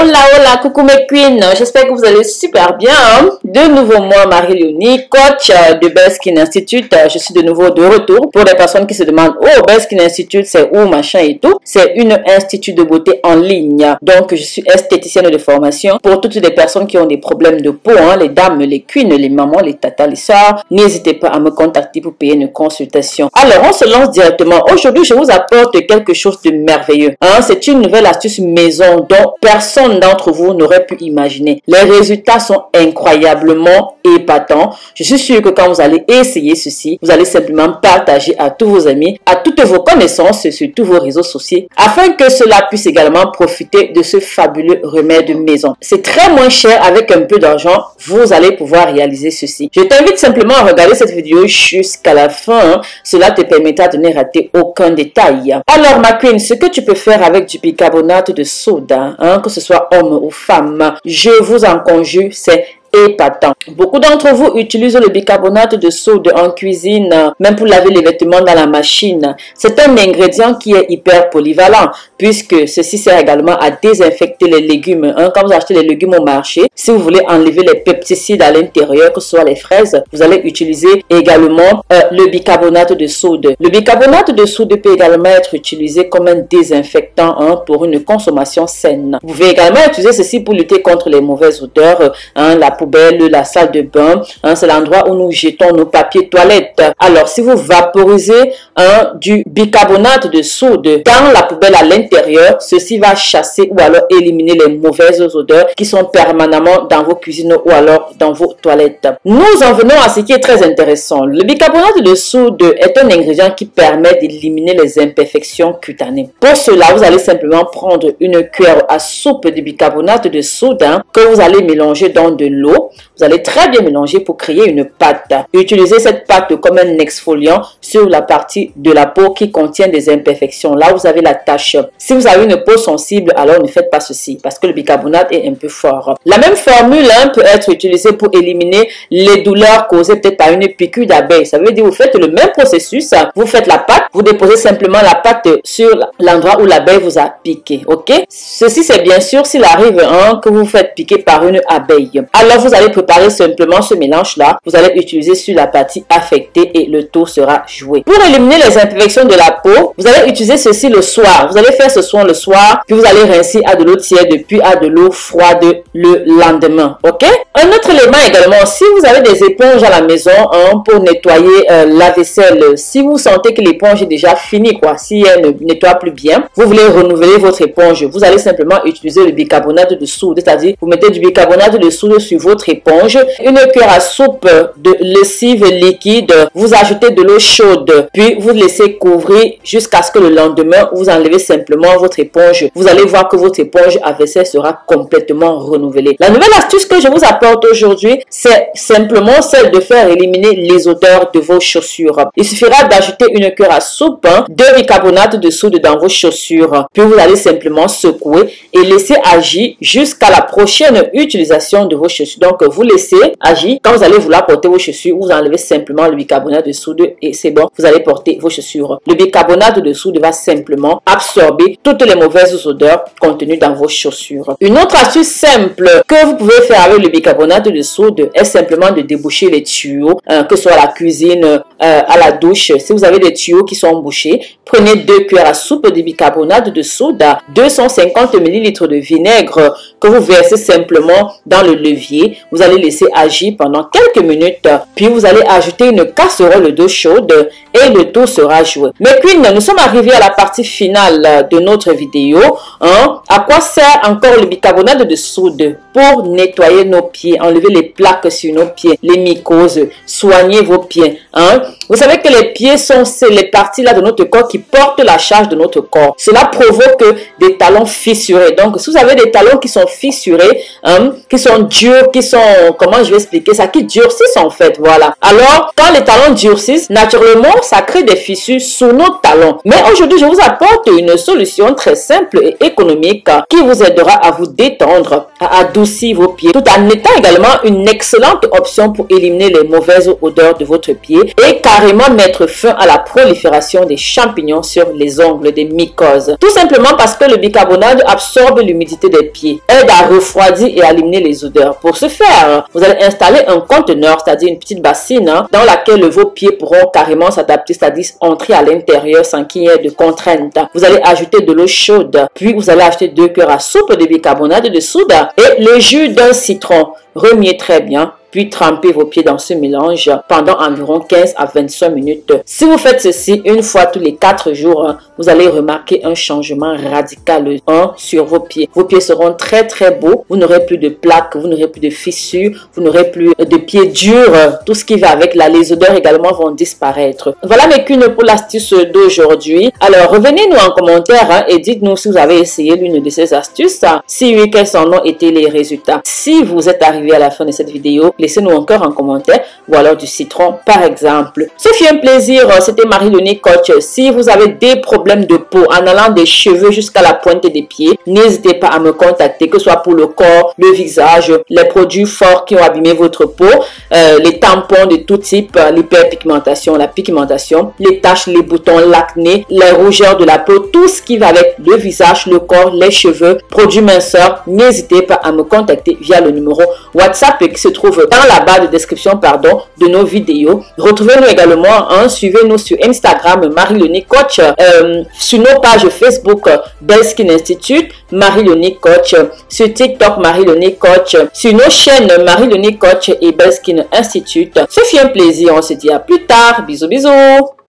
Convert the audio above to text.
Hola, hola, coucou mes queens, j'espère que vous allez super bien. De nouveau moi, Marie-Léonie, coach de Belle Skin Institute. Je suis de nouveau de retour. Pour les personnes qui se demandent, oh, Belle Skin Institute, c'est où, machin et tout. C'est une institut de beauté en ligne. Donc, je suis esthéticienne de formation. Pour toutes les personnes qui ont des problèmes de peau, les dames, les queens, les mamans, les tatas, les soeurs, n'hésitez pas à me contacter pour payer une consultation. Alors, on se lance directement. Aujourd'hui, je vous apporte quelque chose de merveilleux. C'est une nouvelle astuce maison dont personne d'entre vous n'aurait pu imaginer. Les résultats sont incroyablement épatants. Je suis sûre que quand vous allez essayer ceci, vous allez simplement partager à tous vos amis, à toutes vos connaissances sur tous vos réseaux sociaux, afin que cela puisse également profiter de ce fabuleux remède maison. C'est très moins cher. Avec un peu d'argent, vous allez pouvoir réaliser ceci. Je t'invite simplement à regarder cette vidéo jusqu'à la fin. Cela te permettra de ne rater aucun détail. Alors ma queen, ce que tu peux faire avec du bicarbonate de soude, que ce soit homme ou femme, je vous en conjure, c'est épatant. Beaucoup d'entre vous utilisent le bicarbonate de soude en cuisine, même pour laver les vêtements dans la machine. C'est un ingrédient qui est hyper polyvalent, puisque ceci sert également à désinfecter les légumes. Quand vous achetez les légumes au marché, si vous voulez enlever les pesticides à l'intérieur, que ce soit les fraises, vous allez utiliser également le bicarbonate de soude. Le bicarbonate de soude peut également être utilisé comme un désinfectant pour une consommation saine. Vous pouvez également utiliser ceci pour lutter contre les mauvaises odeurs, la poubelle, la salle de bain, c'est l'endroit où nous jetons nos papiers toilettes. Alors, si vous vaporisez du bicarbonate de soude dans la poubelle à l'intérieur, ceci va chasser ou alors éliminer les mauvaises odeurs qui sont permanemment dans vos cuisines ou alors dans vos toilettes. Nous en venons à ce qui est très intéressant. Le bicarbonate de soude est un ingrédient qui permet d'éliminer les imperfections cutanées. Pour cela, vous allez simplement prendre une cuillère à soupe de bicarbonate de soude que vous allez mélanger dans de l'eau. Vous allez très bien mélanger pour créer une pâte. Utilisez cette pâte comme un exfoliant sur la partie de la peau qui contient des imperfections. Là, vous avez la tache. Si vous avez une peau sensible, alors ne faites pas ceci parce que le bicarbonate est un peu fort. La même formule peut être utilisée pour éliminer les douleurs causées peut-être par une piqûre d'abeille. Ça veut dire vous faites le même processus. Vous faites la pâte, vous déposez simplement la pâte sur l'endroit où l'abeille vous a piqué. Ok? Ceci, c'est bien sûr s'il arrive que vous faites piquer par une abeille. Alors, vous allez préparer simplement ce mélange-là. Vous allez utiliser sur la partie affectée et le tour sera joué. Pour éliminer les imperfections de la peau, vous allez utiliser ceci le soir. Vous allez faire ce soin le soir, puis vous allez rincer à de l'eau tiède, puis à de l'eau froide le lendemain. Ok? Un autre élément également, si vous avez des éponges à la maison pour nettoyer la vaisselle, si vous sentez que l'éponge est déjà finie, si elle ne nettoie plus bien, vous voulez renouveler votre éponge, vous allez simplement utiliser le bicarbonate de soude, c'est-à-dire vous mettez du bicarbonate de soude sur votre éponge, une cuillère à soupe de lessive liquide, vous ajoutez de l'eau chaude, puis vous laissez couvrir jusqu'à ce que le lendemain, vous enlevez simplement votre éponge. Vous allez voir que votre éponge à vaisselle sera complètement renouvelée. La nouvelle astuce que je vous apporte aujourd'hui, c'est simplement celle de faire éliminer les odeurs de vos chaussures. Il suffira d'ajouter une cuillère à soupe de bicarbonate de soude dans vos chaussures, puis vous allez simplement secouer et laisser agir jusqu'à la prochaine utilisation de vos chaussures. Donc, vous laissez agir. Quand vous allez vouloir porter vos chaussures, vous enlevez simplement le bicarbonate de soude et c'est bon, vous allez porter vos chaussures. Le bicarbonate de soude va simplement absorber toutes les mauvaises odeurs contenues dans vos chaussures. Une autre astuce simple que vous pouvez faire avec le bicarbonate de soude est simplement de déboucher les tuyaux, que ce soit à la cuisine, à la douche. Si vous avez des tuyaux qui sont bouchés, prenez 2 cuillères à soupe de bicarbonate de soude, 250 ml de vinaigre que vous versez simplement dans le levier. Vous allez laisser agir pendant quelques minutes, puis vous allez ajouter une casserole d'eau chaude et le tout sera joué. Mes queens, nous sommes arrivés à la partie finale de notre vidéo. À quoi sert encore le bicarbonate de soude? Pour nettoyer nos pieds, enlever les plaques sur nos pieds, les mycoses, soigner vos pieds. Vous savez que les pieds sont les parties là de notre corps qui portent la charge de notre corps. Cela provoque des talons fissurés. Donc, si vous avez des talons qui sont fissurés, qui sont durs, qui sont, comment je vais expliquer ça, qui durcissent en fait, voilà. Alors, quand les talons durcissent, naturellement, ça crée des fissures sous nos talons. Mais aujourd'hui, je vous apporte une solution très simple et économique qui vous aidera à vous détendre, à adoucir vos pieds, tout en étant également une excellente option pour éliminer les mauvaises odeurs de votre pied et carrément mettre fin à la prolifération des champignons sur les ongles, des mycoses. Tout simplement parce que le bicarbonate absorbe l'humidité des pieds, aide à refroidir et à éliminer les odeurs. Pour ce faire, vous allez installer un conteneur, c'est-à-dire une petite bassine, dans laquelle vos pieds pourront carrément s'adapter, c'est-à-dire entrer à l'intérieur sans qu'il y ait de contraintes. Vous allez ajouter de l'eau chaude, puis vous allez ajouter 2 cuillères à soupe de bicarbonate de soude et le jus d'un citron. Remuez très bien, puis trempez vos pieds dans ce mélange pendant environ 15 à 25 minutes. Si vous faites ceci une fois tous les 4 jours, vous allez remarquer un changement radical sur vos pieds. Vos pieds seront très très beaux, vous n'aurez plus de plaques, vous n'aurez plus de fissures, vous n'aurez plus de pieds durs, tout ce qui va avec les odeurs également vont disparaître. Voilà mes cunes pour l'astuce d'aujourd'hui. Alors revenez-nous en commentaire et dites-nous si vous avez essayé l'une de ces astuces. Si oui, quels en ont été les résultats. Si vous êtes arrivé à la fin de cette vidéo, laissez-nous encore un commentaire ou alors du citron par exemple. Ce fut un plaisir, c'était Marie-Léonie Coach. Si vous avez des problèmes de peau en allant des cheveux jusqu'à la pointe des pieds, n'hésitez pas à me contacter, que ce soit pour le corps, le visage, les produits forts qui ont abîmé votre peau, les tampons de tout type, l'hyperpigmentation, la pigmentation, les taches, les boutons, l'acné, les rougeurs de la peau, tout ce qui va avec le visage, le corps, les cheveux, produits minceurs. N'hésitez pas à me contacter via le numéro WhatsApp qui se trouve dans la barre de description de nos vidéos. Retrouvez-nous également, suivez-nous sur Instagram Marie-Léonie Coach, sur nos pages Facebook Belle Skin Institute Marie-Léonie Coach, sur TikTok Marie-Léonie Coach, sur nos chaînes Marie-Léonie Coach et Belle Skin Institute. Ce fut un plaisir, on se dit à plus tard, bisous bisous.